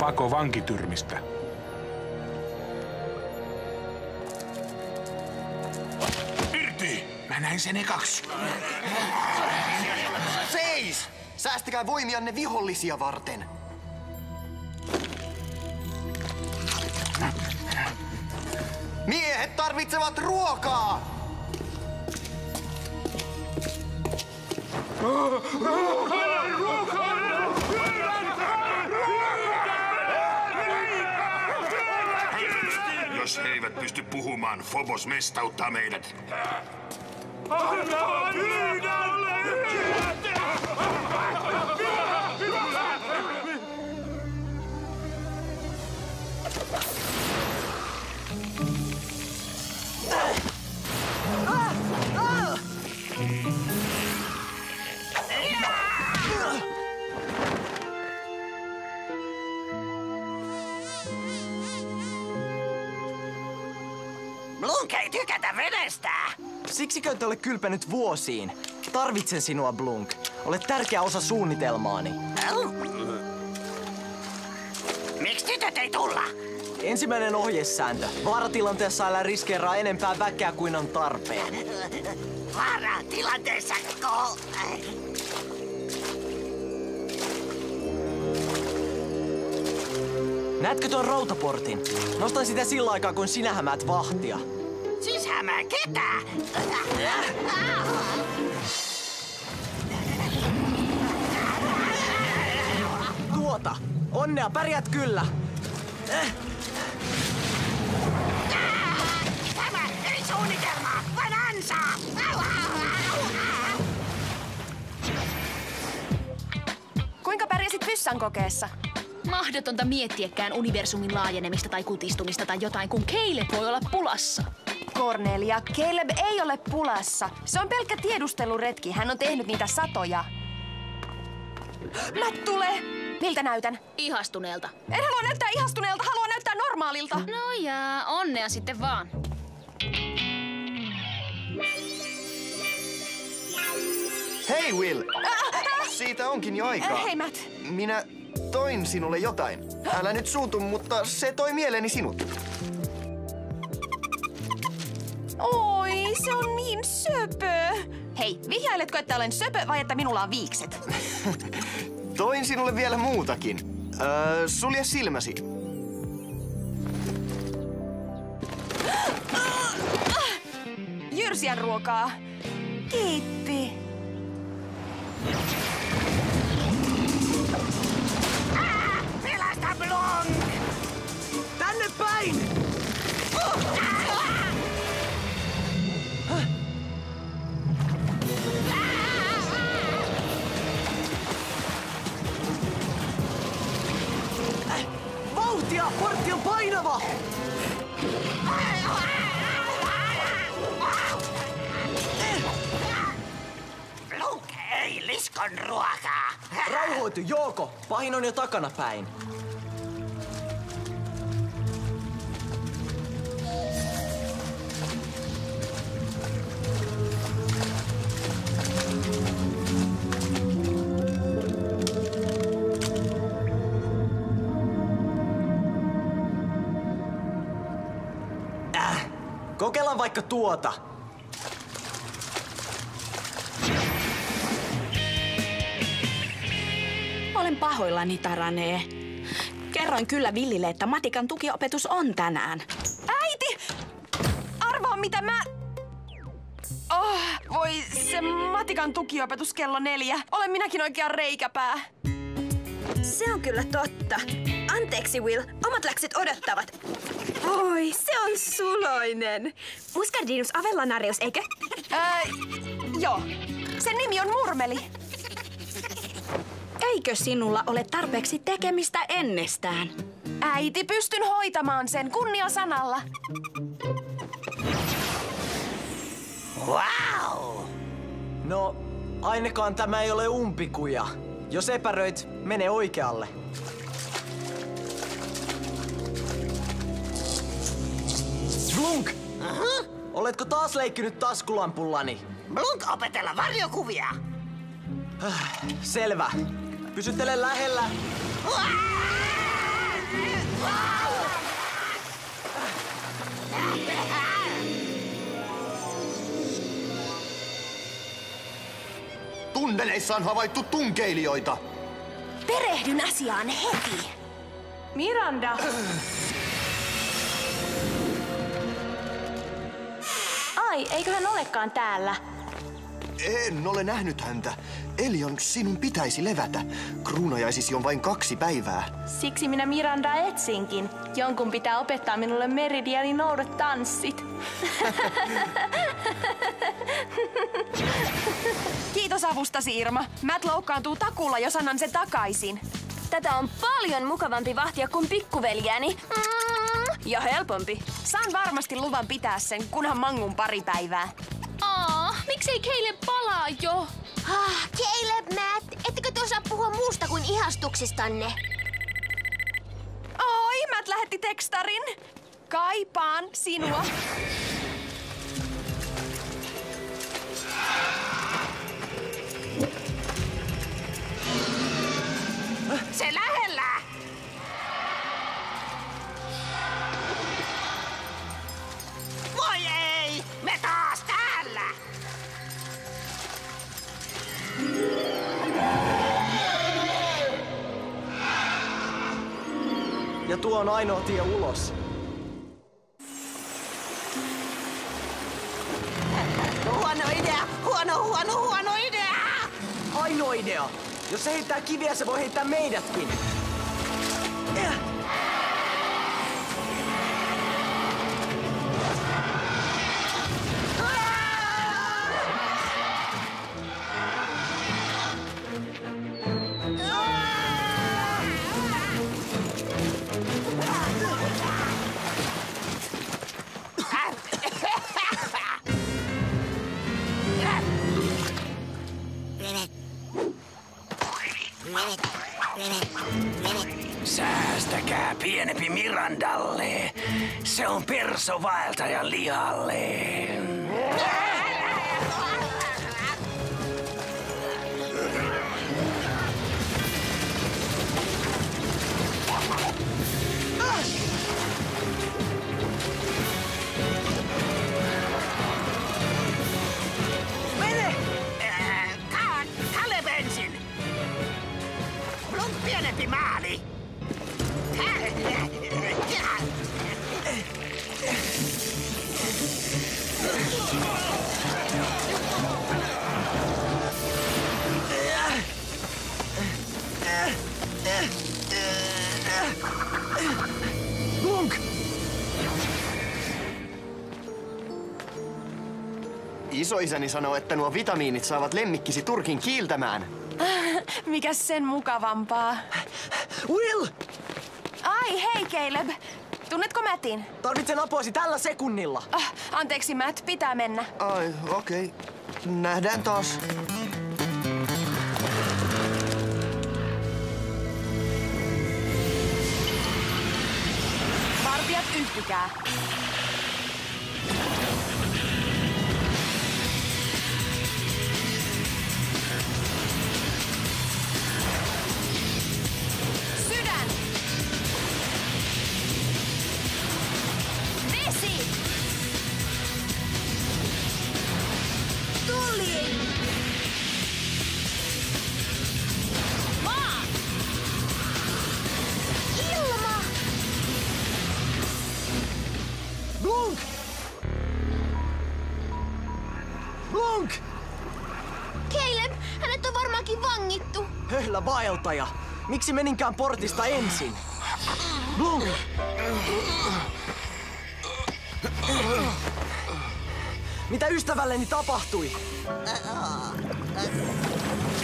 pako vankityrmistä. Irti! Mä näin sen ekaksi. Seis! Säästäkää voimianne vihollisia varten. Miehet tarvitsevat ruokaa! Jos he eivät pysty puhumaan, Phobos mestauttaa meidät. Blunk ei tykätä vedestä! Siksikö et ole kylpenyt vuosiin? Tarvitsen sinua, Blunk. Olet tärkeä osa suunnitelmaani. Miksi tytöt ei tulla? Ensimmäinen ohjesääntö. Vaaratilanteessa älä riskeeraa enempää väkeä kuin on tarpeen. Vaaratilanteessa Näetkö tuon rautaportin? Nostan sitä sillä aikaa, kun sinä hämäät vahtia. Siis hämää ketä? Tuota! Onnea, pärjät kyllä! Tämä ei suunnitelmaa, vaan ansaa! Kuinka pärjäsit Fyssän kokeessa? Mahdotonta miettiäkään universumin laajenemista tai kutistumista tai jotain, kun Caleb voi olla pulassa. Cornelia, Caleb ei ole pulassa. Se on pelkkä tiedusteluretki. Hän on tehnyt niitä satoja. Matt tulee! Miltä näytän? Ihastuneelta. En halua näyttää ihastuneelta, haluan näyttää normaalilta. No jaa, onnea sitten vaan. Hei, Will! Siitä onkin jo aikaa. Hei, Matt. Minä toin sinulle jotain. Älä nyt suutu, mutta se toi mieleeni sinut. Oi, se on niin söpö. Hei, vihjailetko, että olen söpö vai että minulla on viikset? Toin sinulle vielä muutakin. Sulje silmäsi. Jyrsijän ruokaa. Kiitti. Pelasta Blunk! Tänne päin! Vauhtia! Portti on painava! Blunk ei liskon ruokaa! Rauhoitu, Jouko! Pahin on jo takana päin. Kokeillaan vaikka tuota. Olen pahoillani, Taranee. Kerroin kyllä Villille, että matikan tukiopetus on tänään. Äiti! Arvaa mitä mä... Voi se matikan tukiopetus kello 4. Olen minäkin oikein reikäpää. Se on kyllä totta. Anteeksi, Will. Omat läksyt odottavat. Oi, se on suloinen. Muscardinus avellanarius, eikö? Joo. Sen nimi on Murmeli. Eikö sinulla ole tarpeeksi tekemistä ennestään? Äiti, pystyn hoitamaan sen kunniasanalla. Wow! No, ainakaan tämä ei ole umpikuja. Jos epäröit, mene oikealle. Blunk! Oletko taas leikkinyt taskulampullani? Blunk opetella varjokuvia! Selvä. Pysyttele lähellä. tunneleissa on havaittu tunkeilijoita. Perehdyn asiaan heti. Miranda! Ai, eikö hän olekaan täällä? En ole nähnyt häntä. Elion, sinun pitäisi levätä. Kruunajaisisi on vain 2 päivää. Siksi minä Mirandaa etsinkin. Jonkun pitää opettaa minulle Meridianin oudot tanssit. Kiitos avustasi, Irma. Matt loukkaantuu takuulla, jos annan sen takaisin. Tätä on paljon mukavampi vahtia kuin pikkuveljääni. Ja helpompi. Saan varmasti luvan pitää sen, kunhan mangun pari päivää. Miksei Caleb palaa jo? Caleb, Matt, ettekö te osaa puhua muusta kuin ihastuksistanne? Oi, Matt lähetti tekstarin. Kaipaan sinua. Se lähellä! Voi ei! Me taas täällä! Ja tuo on ainoa tie ulos. Huono idea! Huono idea! Ainoa idea. Jos se heittää kiviä, se voi heittää meidätkin. Säästäkää pienempi Mirandalle. Se on persovaeltajan lihalle. Mene! Caleb ensin. Blunk pienempi maali. Blunk! Isoisäni sanoo, että nuo vitamiinit saavat lemmikkisi turkin kiiltämään. Mikäs sen mukavampaa? Will! Ai, hei Caleb. Tunnetko Mattin? Tarvitsen apuasi tällä sekunnilla. Anteeksi Matt, pitää mennä. Ai, okei. Nähdään taas. Vartijat yhtykää. Sydän! Vesi! Tuli! Maa! Ilma! Blunk! Blunk! Caleb, hänet on varmaankin vangittu. Höhlä vaeltaja. Miksi meninkään portista ensin? Blunk! Mitä ystävälleni tapahtui?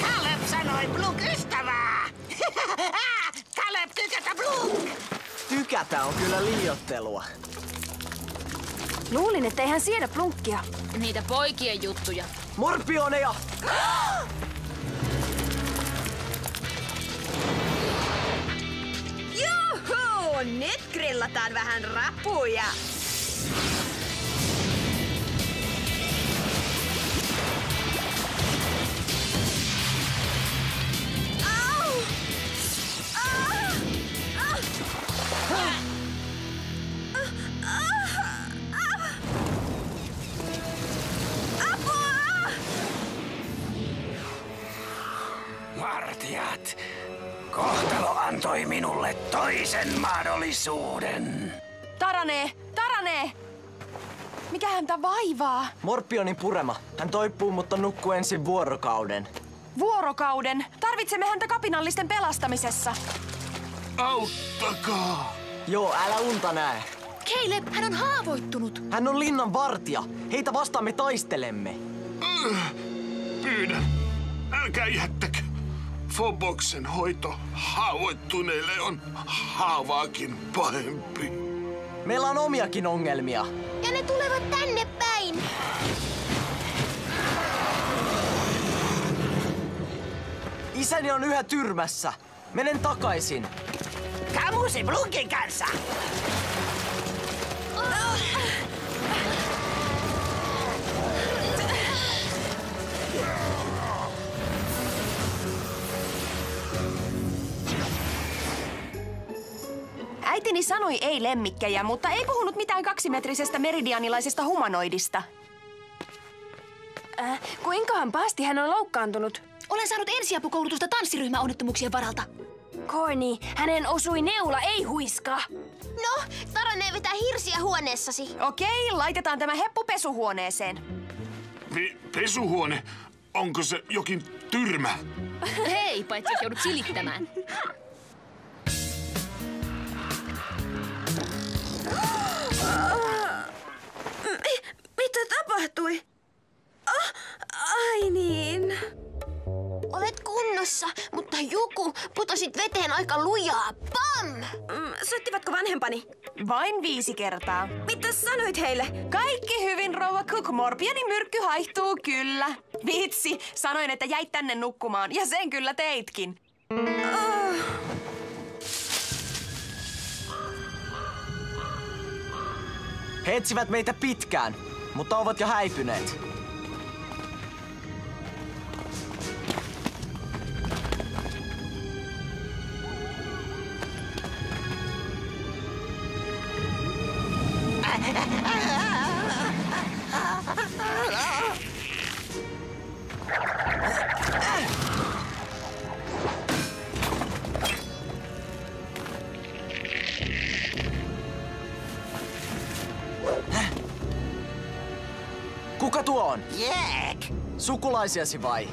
Caleb sanoi Blunk ystävää. Caleb tykätä Blunk. Tykätä on kyllä liioittelua. Luulin, ettei hän siedä Blunkkia. Niitä poikien juttuja. Morpioneja! Juhu! Nyt grillataan vähän rapuja. Au! antoi minulle toisen mahdollisuuden. Taranee! Mikä häntä vaivaa? Morpionin purema. Hän toipuu, mutta nukkuu ensin vuorokauden. Vuorokauden? Tarvitsemme häntä kapinallisten pelastamisessa. Auttakaa! Joo, älä unta näe. Caleb, hän on haavoittunut. Hän on linnan vartija. Heitä vastaan me taistelemme. Pyydän, älkää jättäkö. Phoboksen hoito haavoittuneille on haavaakin pahempi. Meillä on omiakin ongelmia. Ja ne tulevat tänne päin. Isäni on yhä tyrmässä. Menen takaisin. Kamusi Blunkin kanssa. Äitini sanoi ei lemmikkejä, mutta ei puhunut mitään 2-metrisestä meridianilaisesta humanoidista. Kuinkahan pahasti hän on loukkaantunut? Olen saanut ensiapukoulutusta tanssiryhmäonnettomuuksien varalta. Corny, hänen osui neula, ei huiska. No, Taranee vetää hirsiä huoneessasi. Okei, laitetaan tämä heppu pesuhuoneeseen. Pesuhuone? Onko se jokin tyrmä? Hei, paitsi jos joudut silittämään. Mitä tapahtui? Ai niin. Olet kunnossa, mutta Juku, putosit veteen aika lujaa. Pam! Syöttivätkö vanhempani? Vain 5 kertaa. Mitä sanoit heille? Kaikki hyvin, rouva Cook. Morpioni myrkky haihtuu kyllä. Vitsi, sanoin, että jäit tänne nukkumaan, ja sen kyllä teitkin. He etsivät meitä pitkään, mutta ovat jo häipyneet. Kuka tuo on? Jek! Sukulaisiasi vai?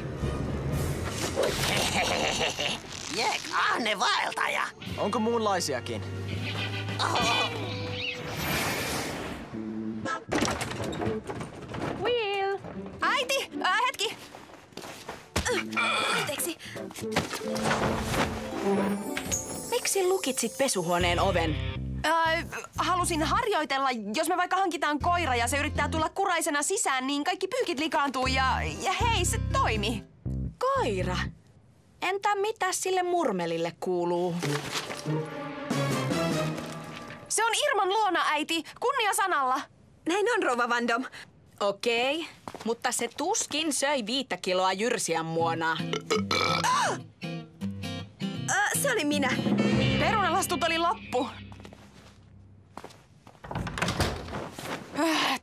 Jek, ahne vaeltaja! Onko muunlaisiakin? Will! Äiti! Hetki! Anteeksi. Miksi lukitsit pesuhuoneen oven? Halusin harjoitella, jos me vaikka hankitaan koira ja se yrittää tulla kuraisena sisään, niin kaikki pyykit likaantuu ja hei, se toimi. Koira? Entä mitä sille murmelille kuuluu? Se on Irman luona, äiti. Kunnia sanalla. Näin on, rouva Van Dom. Okei, mutta se tuskin söi 5 kiloa jyrsiän muonaa. Se oli minä. Perunalastut oli loppu.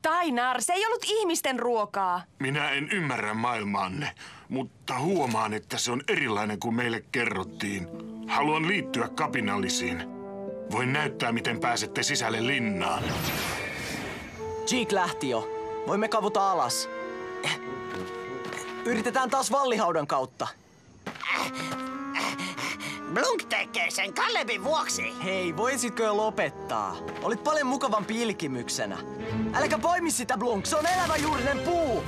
Tainar, se ei ollut ihmisten ruokaa. Minä en ymmärrä maailmaanne, mutta huomaan, että se on erilainen kuin meille kerrottiin. Haluan liittyä kapinallisiin. Voin näyttää, miten pääsette sisälle linnaan. Cheek lähti jo. Voimme kavuta alas. Yritetään taas vallihaudan kautta. Blunk tekee sen Calebin vuoksi. Hei, voisitko jo lopettaa? Olit paljon mukavampi ilkimyksenä. Äläkä poimi sitä, Blunk. Se on eläväjuurinen puu.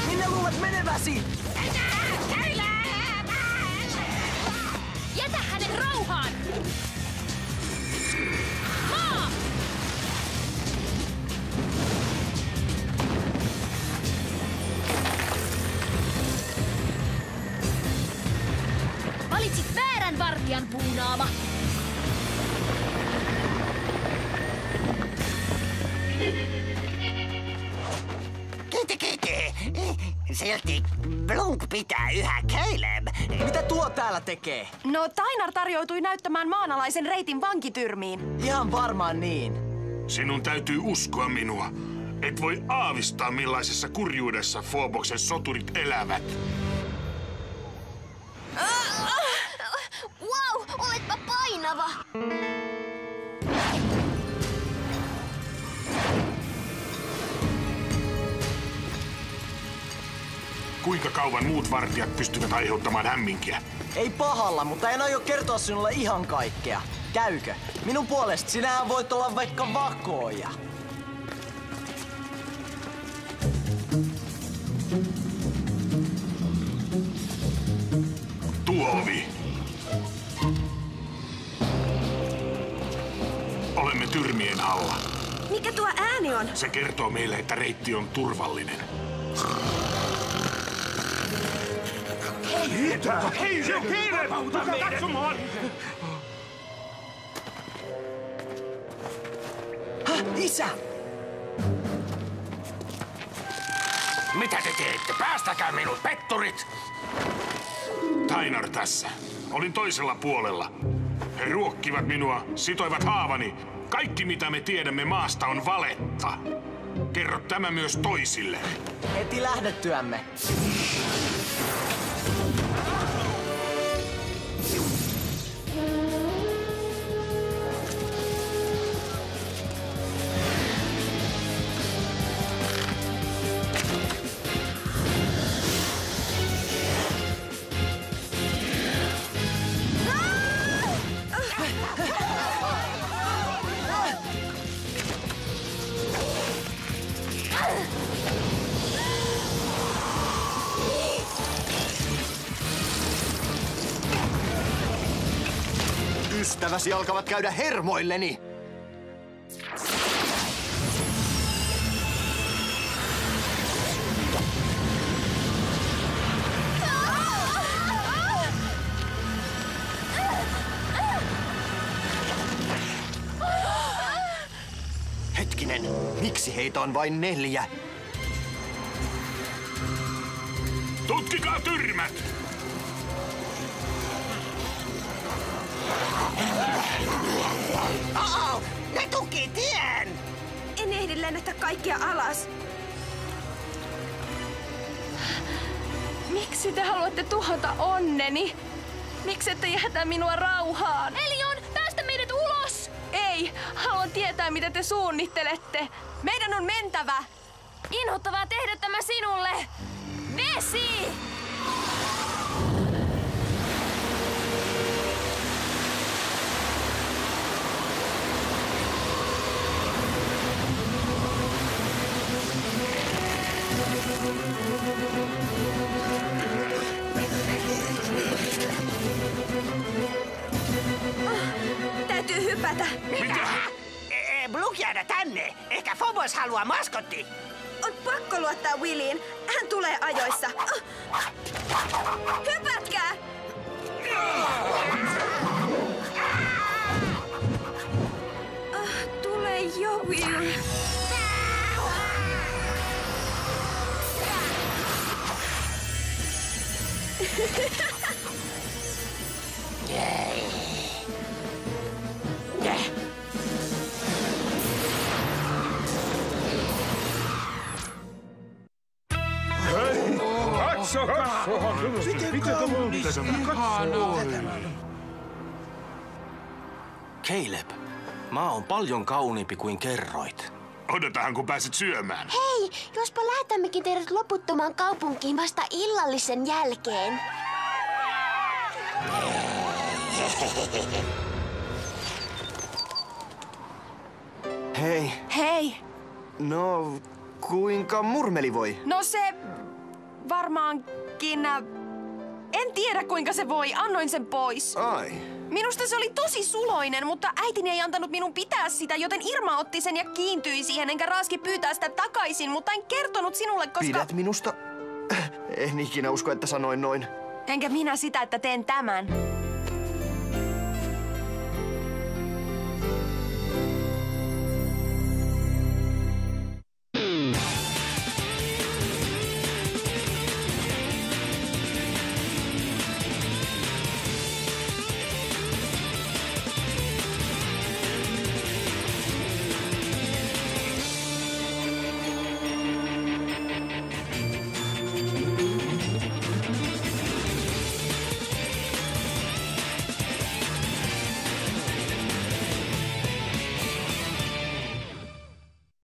Minne luulet meneväsi? Jätä hänet rauhaan! Maa! Valitsit väärän vartijan, puunaama. Silti Blunk pitää yhä Caleb. Mitä tuo täällä tekee? No, Tainar tarjoutui näyttämään maanalaisen reitin vankityrmiin. Ihan varmaan niin. Sinun täytyy uskoa minua. Et voi aavistaa, millaisessa kurjuudessa Phoboksen soturit elävät. Wow, oletpa painava. Kuinka kauan muut vartijat pystyvät aiheuttamaan hämminkiä? Ei pahalla, mutta en aio kertoa sinulle ihan kaikkea. Käykö? Minun puolesta sinähän voit olla vaikka vakooja. Tuo ovi. Olemme tyrmien alla. Mikä tuo ääni on? Se kertoo meille, että reitti on turvallinen. Hei, se Caleb! Tulkaa katsomaan! Isä! Mitä te teette? Päästäkää minut, petturit! Tainar tässä. Olin toisella puolella. He ruokkivat minua, sitoivat haavani. Kaikki mitä me tiedämme maasta on valetta. Kerro tämä myös toisille. Heti lähdettyämme. Ystäväsi alkavat käydä hermoilleni. Hetkinen, miksi heitä on vain 4? Tutkikaa tyrmät! Ne tuki tien! En ehdi lennättää kaikkia alas. Miksi te haluatte tuhota onneni? Miksi ette jätä minua rauhaan? Elion, päästä meidät ulos! Ei, haluan tietää mitä te suunnittelette. Meidän on mentävä. Inhottavaa tehdä tämä sinulle! Vesi! Täytyy hypätä. Mitä? Blunk jäädä tänne. Ehkä Phobos haluaa maskotti. On pakko luottaa Williin. Hän tulee ajoissa. Hypätkää! Tule jo, Will. Katsokaa! Mitä Caleb, maa on paljon kauniimpi kuin kerroit. Odotahan, kun pääset syömään. Hei, jospa lähetämmekin teidät loputtomaan kaupunkiin vasta illallisen jälkeen. Hei. Hei. No, kuinka murmeli voi? No se varmaankin... En tiedä kuinka se voi. Annoin sen pois. Ai. Minusta se oli tosi suloinen, mutta äitini ei antanut minun pitää sitä, joten Irma otti sen ja kiintyi siihen, enkä raaski pyytää sitä takaisin, mutta en kertonut sinulle, koska... Pidät minusta? En ikinä usko, että sanoin noin. Enkä minä sitä, että teen tämän.